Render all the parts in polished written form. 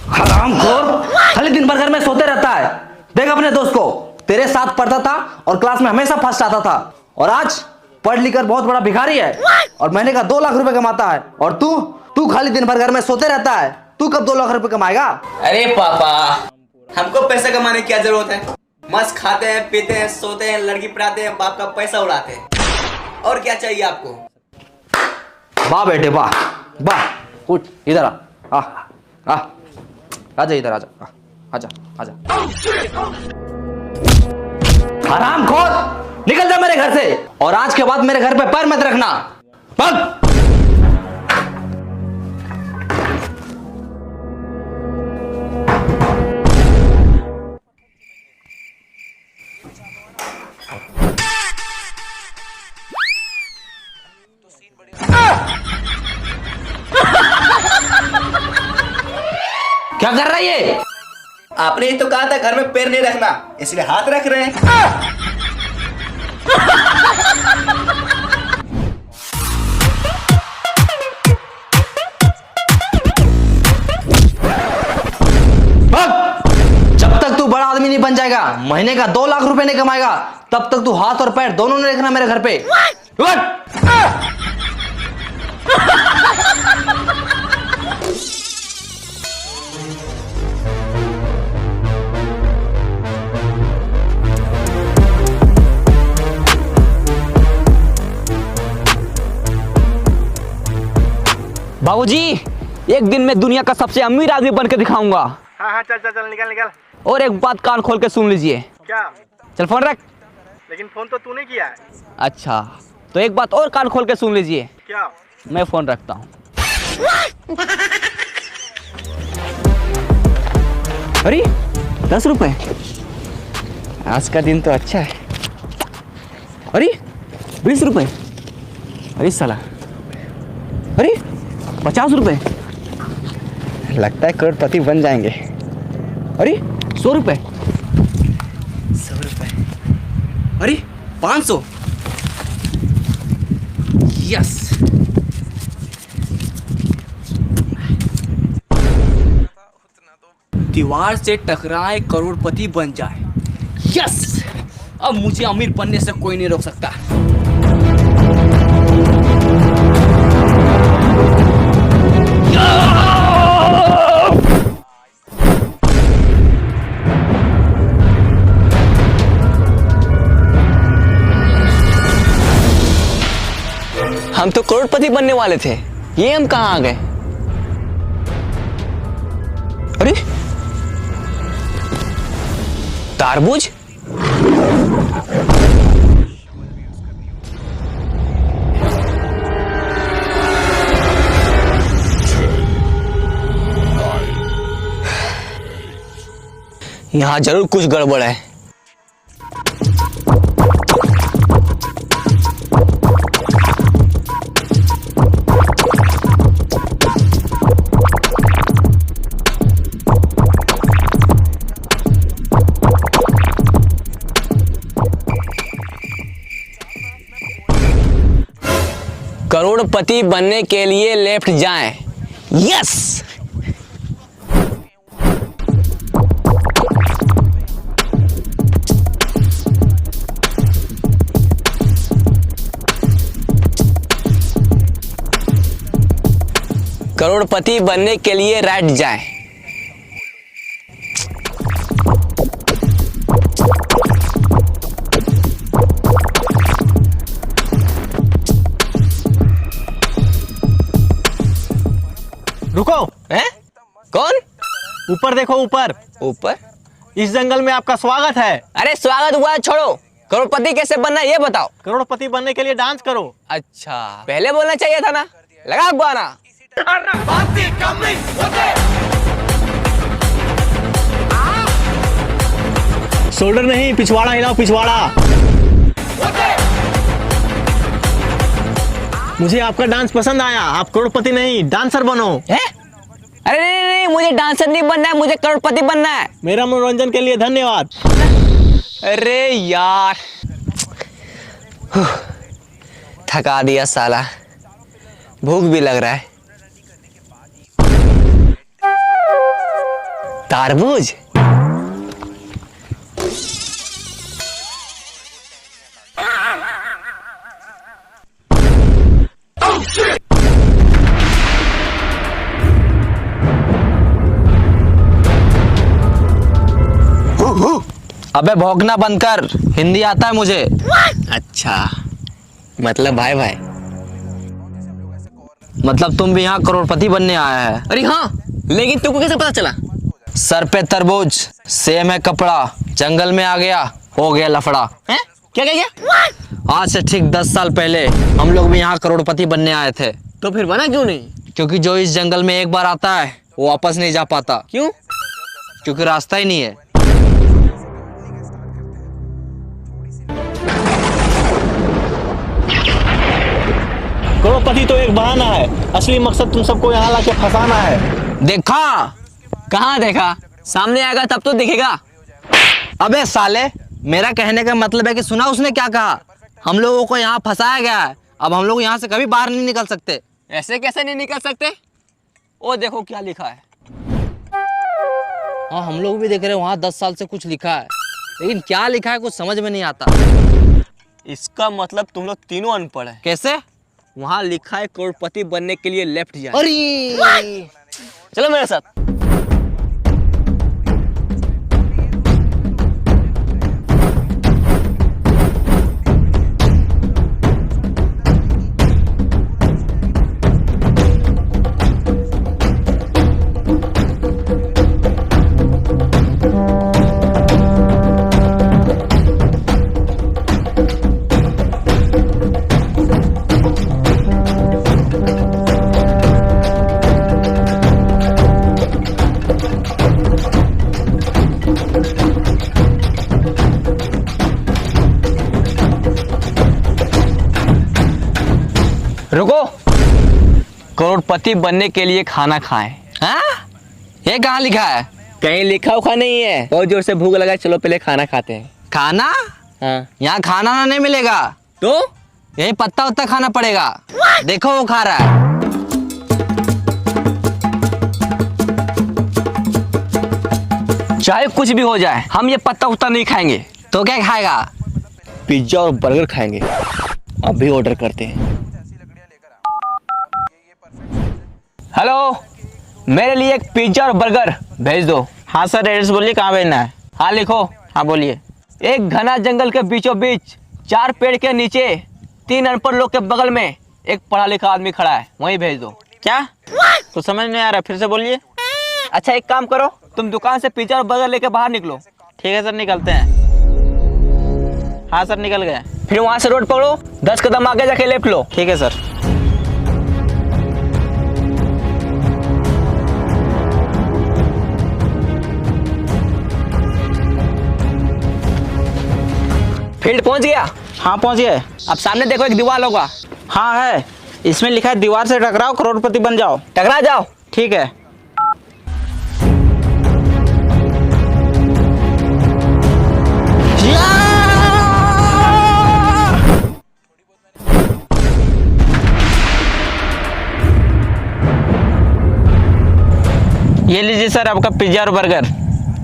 हरामखोर, खाली दिन भर घर में सोते रहता है। देख अपने दोस्त को, तेरे साथ पढ़ता था और क्लास में हमेशा फर्स्ट आता था, और आज पढ़ लिख कर बहुत बड़ा भिखारी है और महीने का 2 लाख रुपए कमाता है। और तू खाली दिन भर घर में सोते रहता है। तू कब 2 लाख रुपए कमाएगा? अरे पापा, हमको पैसा कमाने की क्या जरूरत है? मस्त खाते हैं, पीते हैं, सोते हैं, लड़की पढ़ाते हैं, बाप का पैसा उड़ाते हैं। और क्या चाहिए आपको? वाह बेटे वाह वाह, उठ इधर आ आजा इधर, आजा। हरामखोर, निकल जा मेरे घर से, और आज के बाद मेरे घर पे पैर मत रखना। भाग। क्या कर रहा है ये? आपने ही तो कहा था घर में पैर नहीं रखना, इसलिए हाथ रख रहे हैं। जब तक तू बड़ा आदमी नहीं बन जाएगा, महीने का 2 लाख रुपए नहीं कमाएगा, तब तक तू हाथ और पैर दोनों नहीं रखना मेरे घर पे। बाबूजी, एक दिन मैं दुनिया का सबसे अमीर आदमी बनकर दिखाऊंगा। हाँ चल निकल। और एक बात कान खोल के सुन लीजिए। क्या? चल फोन रख। लेकिन फोन तो तूने किया है। अच्छा, तो एक बात और कान खोल के सुन लीजिए। क्या? मैं फोन रखता हूँ। अरे 10 रुपए, आज का दिन तो अच्छा है। अरे 20 रुपए, अरे साला, अरे 50 रुपए, लगता है करोड़पति बन जाएंगे। अरे 100 रुपए, 100 रुपए, अरे 500, यस। दीवार से टकराए करोड़पति बन जाए, यस। अब मुझे अमीर बनने से कोई नहीं रोक सकता। हम तो करोड़पति बनने वाले थे, ये हम कहाँ आ गए? अरे तारबूज, यहाँ जरूर कुछ गड़बड़ है। करोड़पति बनने के लिए लेफ्ट जाएं, यस। करोड़पति बनने के लिए राइट जाएं। रुको। हैं? कौन? ऊपर देखो, ऊपर। ऊपर? इस जंगल में आपका स्वागत है। अरे स्वागत हुआ है, छोड़ो। करोड़पति कैसे बनना है ये बताओ। करोड़पति बनने के लिए डांस करो। अच्छा, पहले बोलना चाहिए था ना। लगा गाना। शोल्डर नहीं, पिछवाड़ा हिलाओ, पिछवाड़ा। मुझे आपका डांस पसंद आया। आप करोड़पति नहीं, डांसर बनो। है? अरे नहीं, मुझे डांसर नहीं बनना है, मुझे करोड़पति बनना है। मेरा मनोरंजन के लिए धन्यवाद। अरे यार, थका दिया साला, भूख भी लग रहा है। तरबूज? अबे भौंकना बंद कर, हिंदी आता है मुझे। अच्छा, मतलब भाई भाई। मतलब तुम भी यहाँ करोड़पति बनने आया है? अरे हाँ, लेकिन तुमको कैसे पता चला? सर पे तरबूज, सेम है कपड़ा, जंगल में आ गया, हो गया लफड़ा। हैं? क्या क्या क्या? आज से ठीक 10 साल पहले हम लोग भी यहाँ करोड़पति बनने आए थे। तो फिर बना क्यों नहीं? क्योंकि जो इस जंगल में एक बार आता है वो वापस नहीं जा पाता। क्यों? क्योंकि रास्ता ही नहीं है। करोड़पति तो एक बहाना है, असली मकसद तुम सबको यहाँ लाके फंसाना है। देखा? कहाँ देखा? सामने आएगा तब तो दिखेगा। अबे साले, मेरा कहने का मतलब है कि सुना उसने क्या कहा? हम लोगों को यहाँ फंसाया गया है, अब हम लोग यहाँ से कभी बाहर नहीं निकल सकते। ऐसे कैसे नहीं निकल सकते? ओ देखो क्या लिखा है। हाँ, हम लोग भी देख रहे हैं वहाँ 10 साल से कुछ लिखा है, लेकिन क्या लिखा है कुछ समझ में नहीं आता। इसका मतलब तुम लोग तीनों अनपढ़ है। कैसे? वहाँ लिखा है करोड़पति बनने के लिए लेफ्ट जाए। अरे चलो मेरे साथ। रुको, करोड़पति बनने के लिए खाना खाएं। हाँ? ये कहाँ लिखा है? कहीं लिखा उखा नहीं है। बहुत जोर से भूख लगा, चलो पहले खाना खाते हैं। खाना? हाँ। यहाँ खाना ना नहीं मिलेगा, तो यही पत्ता उत्ता खाना पड़ेगा। देखो वो खा रहा है। चाहे कुछ भी हो जाए, हम ये पत्ता उत्ता नहीं खाएंगे। तो क्या खाएगा? पिज्जा और बर्गर खाएंगे। अभी ऑर्डर करते हैं। हेलो, मेरे लिए एक पिज्जा और बर्गर भेज दो। हाँ सर, एड्रेस बोलिए, कहाँ भेजना है? हाँ लिखो। हाँ बोलिए। एक घना जंगल के बीचों बीच 4 पेड़ के नीचे 3 अनपढ़ लोग के बगल में एक पढ़ा लिखा आदमी खड़ा है, वहीं भेज दो। क्या? तो समझ नहीं आ रहा, फिर से बोलिए। अच्छा एक काम करो, तुम दुकान से पिज्जा और बर्गर लेके बाहर निकलो। ठीक है सर, निकलते हैं। हाँ सर, निकल गए। फिर वहां से रोड पकड़ो, 10 कदम आगे जाके लेफ्ट लो। ठीक है सर। फील्ड पहुंच गया? हाँ पहुँच गए। अब सामने देखो एक दीवार होगा। हाँ है, इसमें लिखा है दीवार से टकराओ करोड़पति बन जाओ। टकरा जाओ। ठीक है। ये लीजिए सर आपका पिज्जा और बर्गर।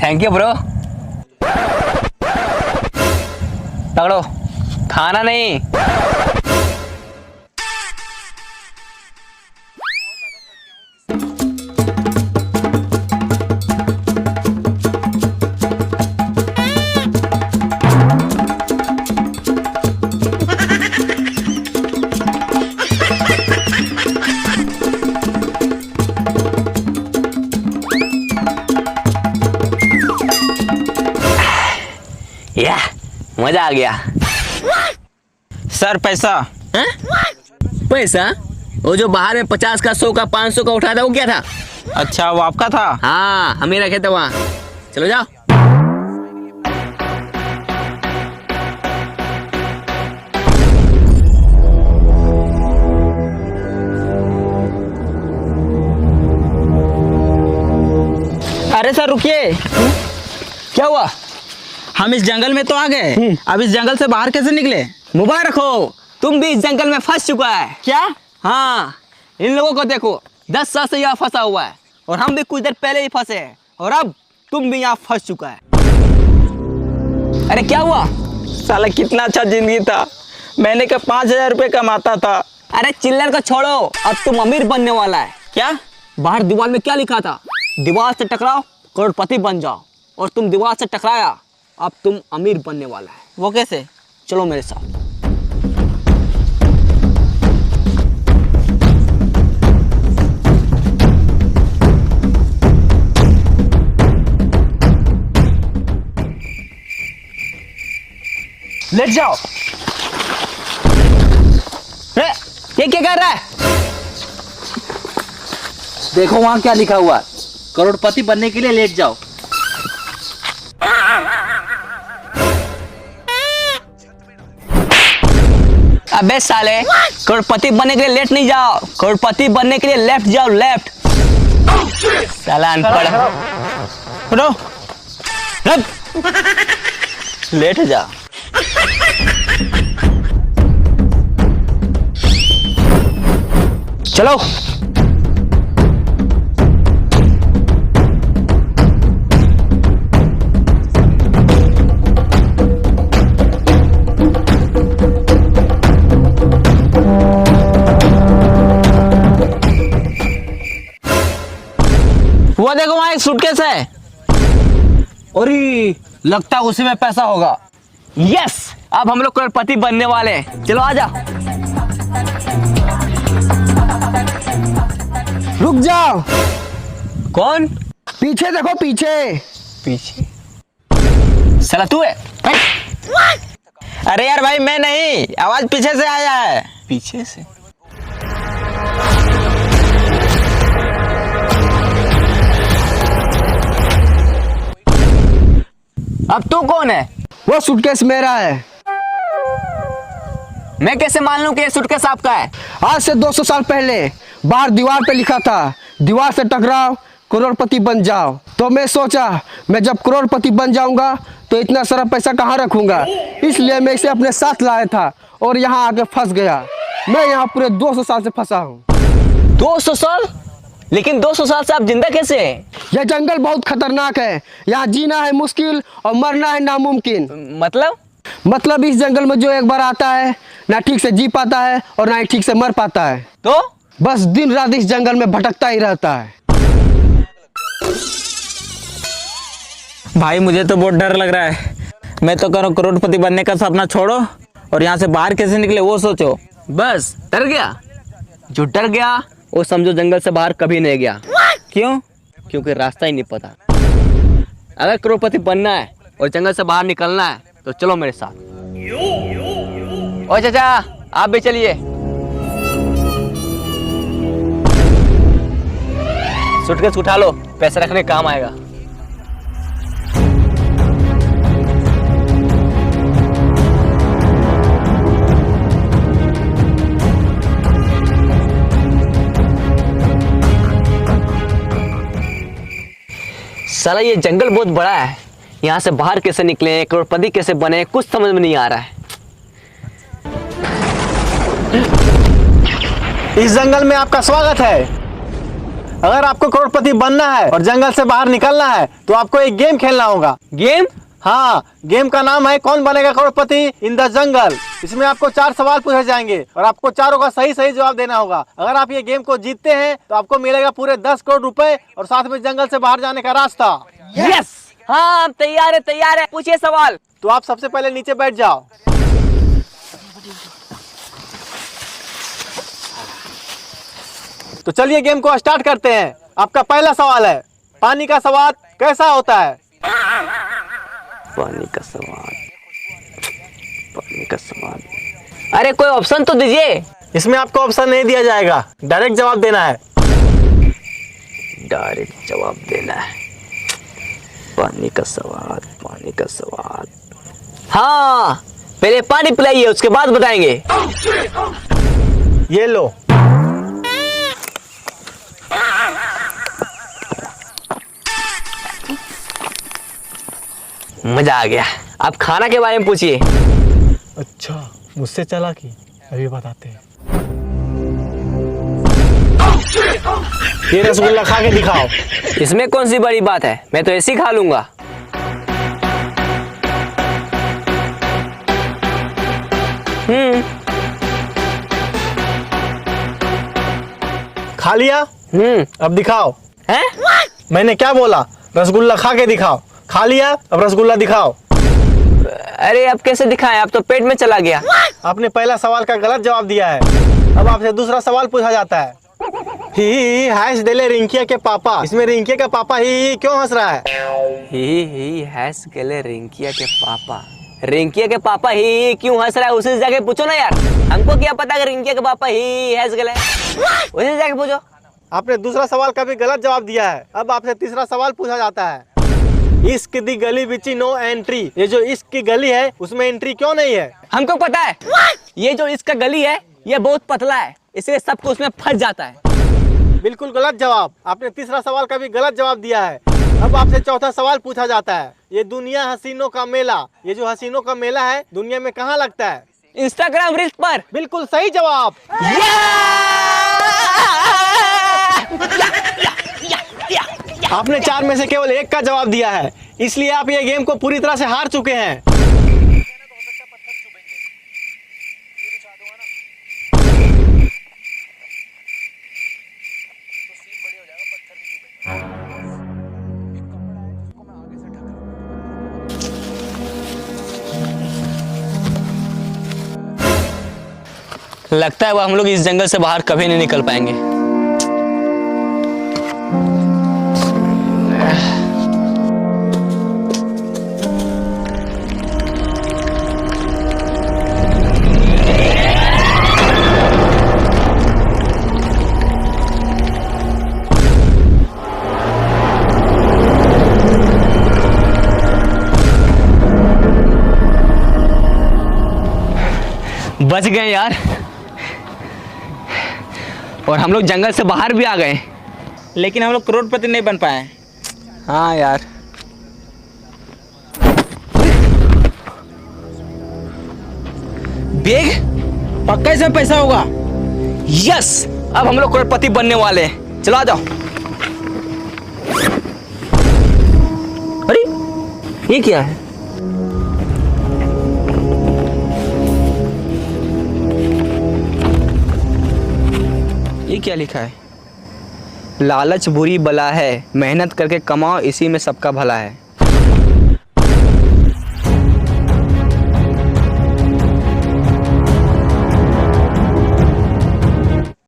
Thank you bro. पकड़ो, खाना नहीं। या मजा आ गया। सर पैसा। हैं? पैसा? वो जो बाहर में 50 का, 100 का, 500 का उठाया था वो क्या था? अच्छा, वो आपका था? हाँ, हमें रखे थे वहाँ। चलो जाओ। अरे सर रुकिए। क्या हुआ? हम इस जंगल में तो आ गए, अब इस जंगल से बाहर कैसे निकले? मुबारक हो, तुम भी इस जंगल में फंस चुका है। क्या? हाँ, इन लोगों को देखो, 10 साल से यहाँ फंसा हुआ है और हम भी कुछ देर पहले ही फंसे हैं और अब तुम भी यहाँ फंस चुका है। अरे क्या हुआ? साला कितना अच्छा जिंदगी था, महीने का 5,000 रुपये कमाता था। अरे चिल्लर को छोड़ो, अब तुम अमीर बनने वाला है। क्या? बाहर दीवार में क्या लिखा था? दीवार से टकराओ करोड़पति बन जाओ, और तुम दीवार से टकराया, अब तुम अमीर बनने वाला है। वो कैसे? चलो मेरे साथ। लेट जाओ। ये क्या कर रहा है? देखो वहां क्या लिखा हुआ है, करोड़पति बनने के लिए लेट जाओ। अबे साले, करोड़पति बनने के लिए लेट नहीं जाओ, करोड़पति बनने के लिए लेफ्ट जाओ, लेफ्ट। साला अनपढ़। रो, रब, लेट जा। चलो। वो देखो वहां एक सूटकेस है। और लगता है उसी में पैसा होगा। यस, अब हम लोग करोड़पति बनने वाले हैं। चलो आजा। रुक जाओ। कौन? पीछे देखो, पीछे। पीछे? साला तू है? अरे यार भाई मैं नहीं, आवाज पीछे से आया है। पीछे से? अब तू कौन है? वो सूटकेस मेरा है। मैं कैसे मान लूं कि ये सूटकेस आपका है? आज से 200 साल पहले बाहर दीवार पे लिखा था, दीवार से टकराओ करोड़पति बन जाओ। तो मैं सोचा, मैं जब करोड़पति बन जाऊंगा तो इतना सारा पैसा कहाँ रखूंगा, इसलिए मैं इसे अपने साथ लाया था और यहाँ आके फंस गया। मैं यहाँ पूरे 200 साल से फंसा हूँ। 200 साल? लेकिन 200 साल से आप जिंदा कैसे हैं? यह जंगल बहुत खतरनाक है, यहाँ जीना है मुश्किल और मरना है नामुमकिन। मतलब इस जंगल में जो एक बार आता है ना ठीक से जी पाता है और ना ही ठीक से मर पाता है। तो बस दिन रात इस जंगल में भटकता ही रहता है। भाई मुझे तो बहुत डर लग रहा है। मैं तो करो करोड़पति बनने का सपना छोड़ो और यहाँ से बाहर कैसे निकले वो सोचो। बस डर गया? जो डर गया वो समझो जंगल से बाहर कभी नहीं गया। क्यों? क्योंकि रास्ता ही नहीं पता। अगर करोड़पति बनना है और जंगल से बाहर निकलना है तो चलो मेरे साथ। ओ चाचा, आप भी चलिए। सूटकेस उठा लो, पैसे रखने काम आएगा। साला ये जंगल बहुत बड़ा है, यहाँ से बाहर कैसे निकले, करोड़पति कैसे बने, कुछ समझ में नहीं आ रहा है। इस जंगल में आपका स्वागत है। अगर आपको करोड़पति बनना है और जंगल से बाहर निकलना है तो आपको एक गेम खेलना होगा। गेम? हाँ, गेम का नाम है कौन बनेगा करोड़पति इन द जंगल। इसमें आपको 4 सवाल पूछे जाएंगे और आपको चारों का सही सही जवाब देना होगा। अगर आप ये गेम को जीतते हैं तो आपको मिलेगा पूरे 10 करोड़ रुपए और साथ में जंगल से बाहर जाने का रास्ता। यस, हाँ हम तैयार है, तैयार है। पूछिए सवाल। तो आप सबसे पहले नीचे बैठ जाओ। तो चलिए गेम को स्टार्ट करते हैं। आपका पहला सवाल है, पानी का स्वाद कैसा होता है? पानी का स्वाद, पानी का स्वाद। अरे कोई ऑप्शन तो दीजिए। इसमें आपको ऑप्शन नहीं दिया जाएगा, डायरेक्ट जवाब देना है। डायरेक्ट जवाब देना है। पानी का स्वाद, पानी का स्वाद। हाँ, पहले पानी पिलाइए, उसके बाद बताएंगे। ये लो। मजा आ गया। आप खाना के बारे में पूछिए। अच्छा, मुझसे चला कि अभी बताते हैं। ये रसगुल्ला खा के दिखाओ। इसमें कौन सी बड़ी बात है, मैं तो ऐसे ही खा लूंगा। खा लिया? अब दिखाओ। हैं? मैंने क्या बोला? रसगुल्ला खा के दिखाओ। खा लिया, अब रसगुल्ला दिखाओ। अरे अब कैसे दिखाएं, अब तो पेट में चला गया। आपने पहला सवाल का गलत जवाब दिया है। अब आपसे दूसरा सवाल पूछा जाता है। ही हैश डेले रिंकिया के पापा। इसमें रिंकिया का पापा ही क्यों हंस रहा है? ही हैस गेले रिंकिया के पापा। रिंकिया के पापा ही क्यों हंस रहा है, उसी जगह पूछो ना यार। हमको क्या पता कि रिंकिया के पापा ही हैस गेले, उसी जगह पूछो। आपने दूसरा सवाल का भी गलत जवाब दिया है। अब आपसे तीसरा सवाल पूछा जाता है। इश्क दी गली बिची नो एंट्री। ये जो इश्क की गली है उसमें एंट्री क्यों नहीं है? हमको पता है, ये जो इसका गली है ये बहुत पतला है, इसलिए सबको उसमें फंस जाता है। बिल्कुल गलत जवाब। आपने तीसरा सवाल का भी गलत जवाब दिया है। अब आपसे चौथा सवाल पूछा जाता है। ये दुनिया हसीनों का मेला, ये जो हसीनों का मेला है दुनिया में कहाँ लगता है? इंस्टाग्राम रील्स पर। बिल्कुल सही जवाब। आपने 4 में से केवल 1 का जवाब दिया है, इसलिए आप ये गेम को पूरी तरह से हार चुके हैं। लगता है वो हम लोग इस जंगल से बाहर कभी नहीं निकल पाएंगे। बच गए यार, और हम लोग जंगल से बाहर भी आ गए, लेकिन हम लोग करोड़पति नहीं बन पाए। हाँ यार। बैग पक्का इसमें पैसा होगा। यस, अब हम लोग करोड़पति बनने वाले हैं। चलो आ जाओ। अरे ये क्या है? ये क्या लिखा है? लालच बुरी बला है, मेहनत करके कमाओ, इसी में सबका भला है।